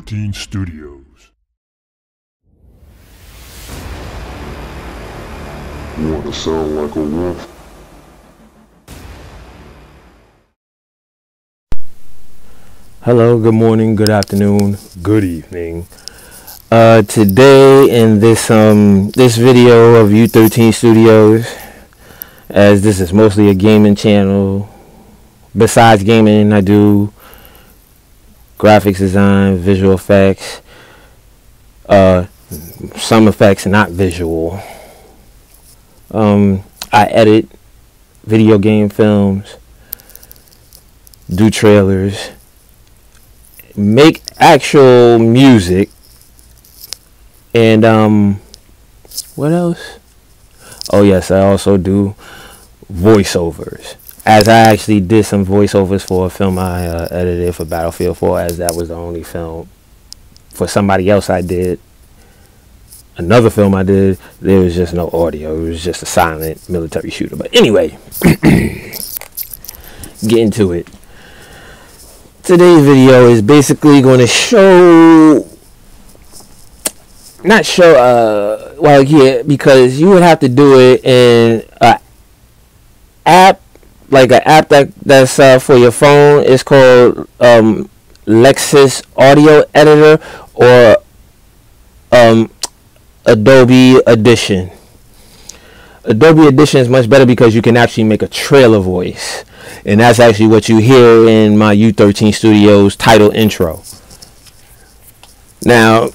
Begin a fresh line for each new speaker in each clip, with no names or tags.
U13 Studios.
Wanna sound like a wolf?
Hello, good morning, good afternoon, good evening. Today in this video of U13 Studios, as this is mostly a gaming channel, besides gaming I do graphics design, visual effects, some effects not visual. I edit video game films, do trailers, make actual music, and what else? Oh yes, I also do voiceovers, as I actually did some voiceovers for a film I edited for Battlefield 4, as that was the only film. For somebody else I did another film I did, there was just no audio, it was just a silent military shooter. But anyway, get into it. Today's video is basically going to show, not show, well, yeah, because you would have to do it in an app, like an app that's for your phone. It's called Lexus Audio Editor, or Adobe Audition. Adobe Audition is much better because you can actually make a trailer voice, and that's actually what you hear in my U13 Studios title intro. Now,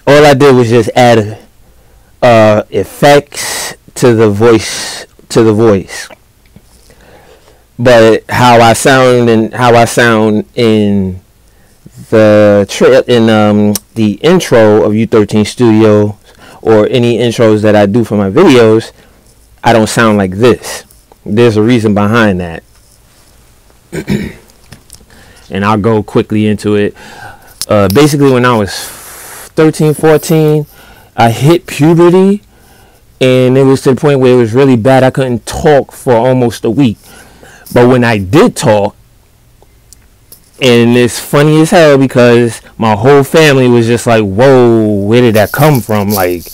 all I did was just add effects to the voice, but how I sound in the intro of U13 Studio, or any intros that I do for my videos, I don't sound like this. There's a reason behind that. And I'll go quickly into it. Basically, when I was 13, 14, I hit puberty, and it was to the point where it was really bad. I couldn't talk for almost a week. But when I did talk, and it's funny as hell because my whole family was just like, whoa, where did that come from? Like,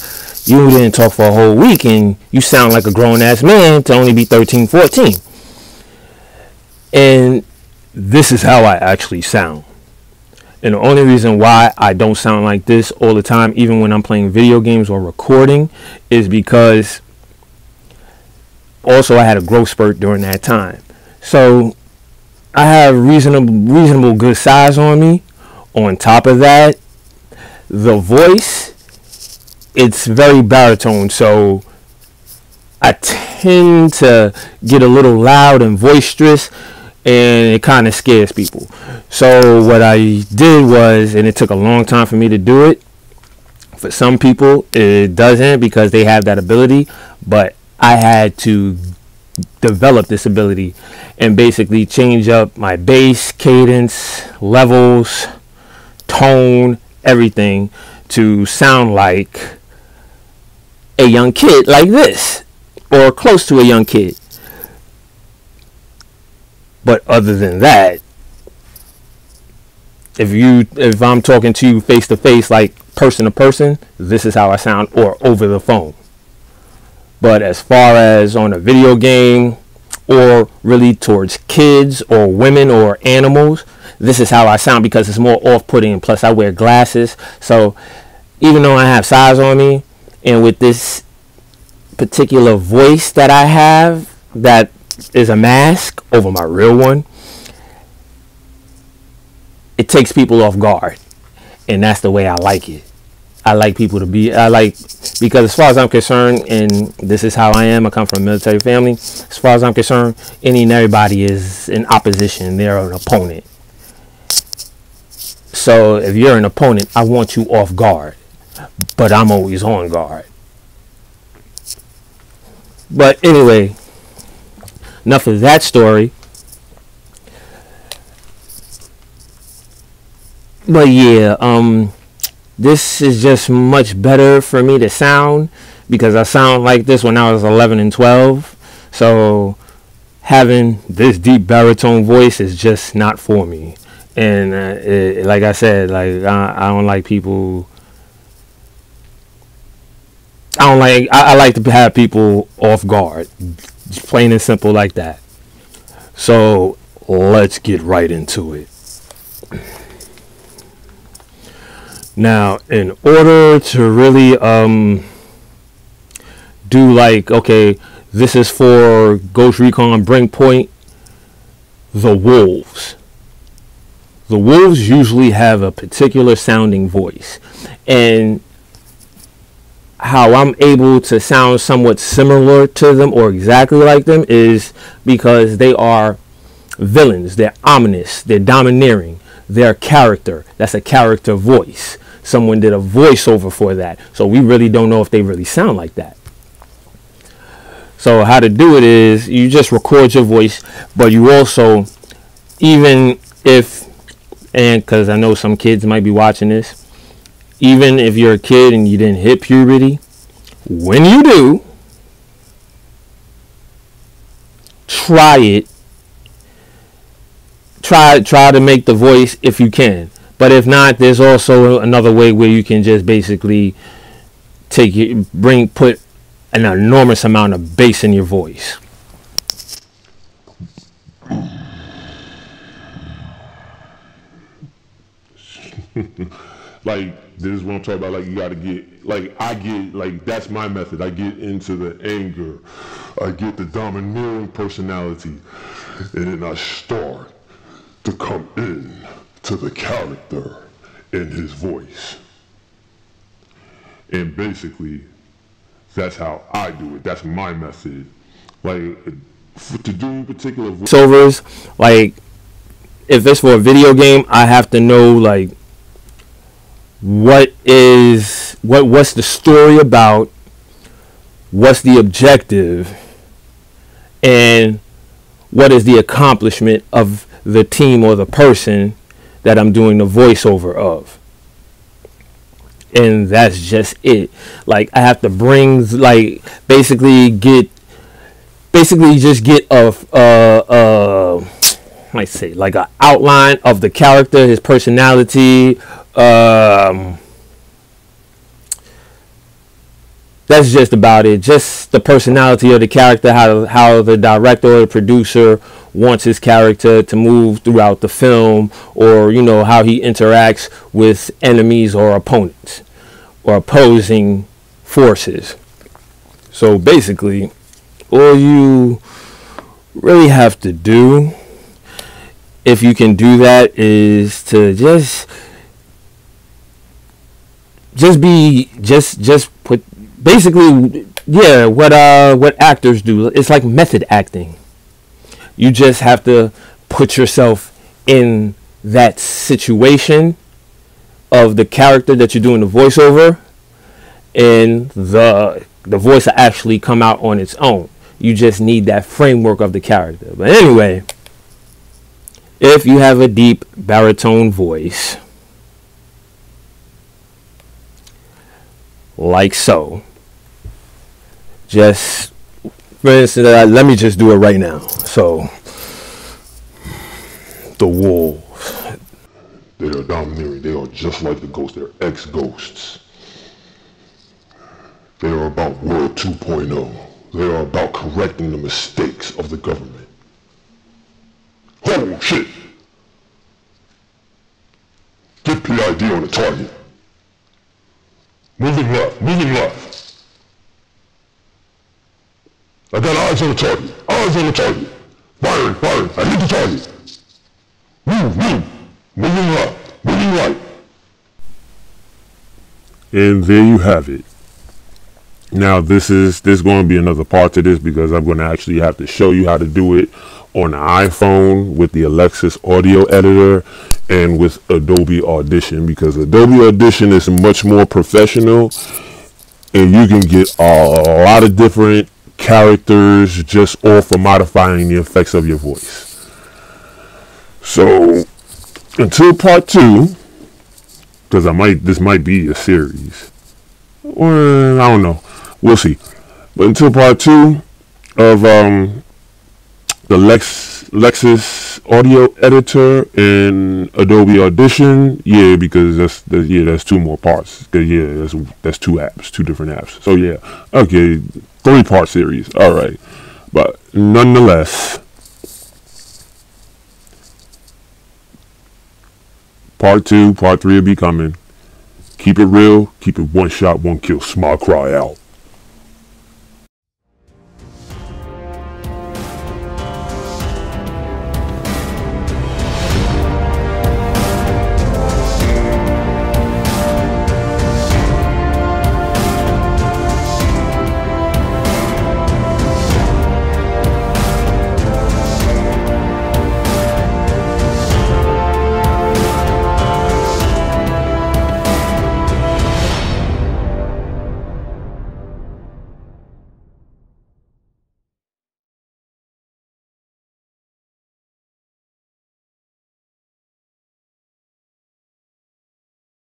you didn't talk for a whole week and you sound like a grown-ass man to only be 13, 14. And this is how I actually sound. And the only reason why I don't sound like this all the time, even when I'm playing video games or recording, is because also I had a growth spurt during that time. So I have reasonable good size on me. On top of that, the voice, it's very baritone, so I tend to get a little loud and boisterous, and it kind of scares people. So what I did was, and it took a long time for me to do it, for some people it doesn't because they have that ability, but I had to develop this ability and basically change up my bass, cadence, levels, tone, everything to sound like a young kid, like this, or close to a young kid. But other than that, if I'm talking to you face to face, like person to person, this is how I sound, or over the phone. But as far as on a video game, or really towards kids or women or animals, this is how I sound because it's more off-putting, and plus I wear glasses. So even though I have size on me, and with this particular voice that I have that is a mask over my real one, it takes people off guard, and that's the way I like it. I like people to be, because as far as I'm concerned, and this is how I am, I come from a military family, as far as I'm concerned, any and everybody is in opposition, they're an opponent. So if you're an opponent, I want you off guard, but I'm always on guard. But anyway, enough of that story. But yeah, this is just much better for me to sound because I sound like this when I was 11 and 12. So having this deep baritone voice is just not for me. And like I said, like I don't like people. I don't like. I like to have people off guard, just plain and simple like that. So let's get right into it. Now, in order to really do like, okay, this is for Ghost Recon Breakpoint, the Wolves. The Wolves usually have a particular sounding voice, and how I'm able to sound somewhat similar to them or exactly like them is because they are villains. They're ominous. They're domineering. They're character. That's a character voice. Someone did a voiceover for that. So we really don't know if they really sound like that. So how to do it is you just record your voice, but you also, even if, and because I know some kids might be watching this, even if you're a kid and you didn't hit puberty, when you do, try it. Try to make the voice if you can. But if not, there's also another way where you can just basically put an enormous amount of bass in your voice.
Like, this is what I'm talking about. Like, you gotta get, like, I get, like, that's my method. I get into the anger. I get the domineering personality. And then I start to come in to the character in his voice. And basically, that's how I do it. That's my method. Like, to do particular
voiceovers, like, if it's for a video game, I have to know, like, what's the story about, what's the objective, and what is the accomplishment of the team or the person that I'm doing the voiceover of. And that's just it. Like, I have to bring, like, basically just get might say like an outline of the character, his personality. That's just about it. Just the personality of the character, how the director or the producer wants his character to move throughout the film, or, you know, how he interacts with enemies or opponents or opposing forces. So basically, all you really have to do, if you can do that, is to just put, basically, yeah, what actors do. It's like method acting. You just have to put yourself in that situation of the character that you're doing the voiceover, and the voice will actually come out on its own. You just need that framework of the character. But anyway, if you have a deep baritone voice, like so, just, for instance, let me just do it right now. So, the Wolves.
They are domineering. They are just like the Ghosts. They're ex-ghosts. They are about World 2.0. They are about correcting the mistakes of the government. Oh, shit! Get PID on the target. Moving left, moving left. I got eyes on the target. Eyes on the target. Firing, firing. I hit the target. Move, move. Moving left, moving right. And there you have it. Now this going to be another part to this, because I'm going to actually have to show you how to do it on the iPhone with the Alexis audio editor and with Adobe Audition, because Adobe Audition is much more professional and you can get a lot of different characters just all for modifying the effects of your voice. So until part 2, because this might be a series, or I don't know, we'll see. But until part 2 of the Lexus Audio Editor and Adobe Audition. Yeah, because that's two more parts. 'Cause yeah, that's two apps, two different apps. So yeah, okay, 3-part series. All right, but nonetheless, part 2, part 3 will be coming. Keep it real. Keep it one shot, one kill. Smart Cry out.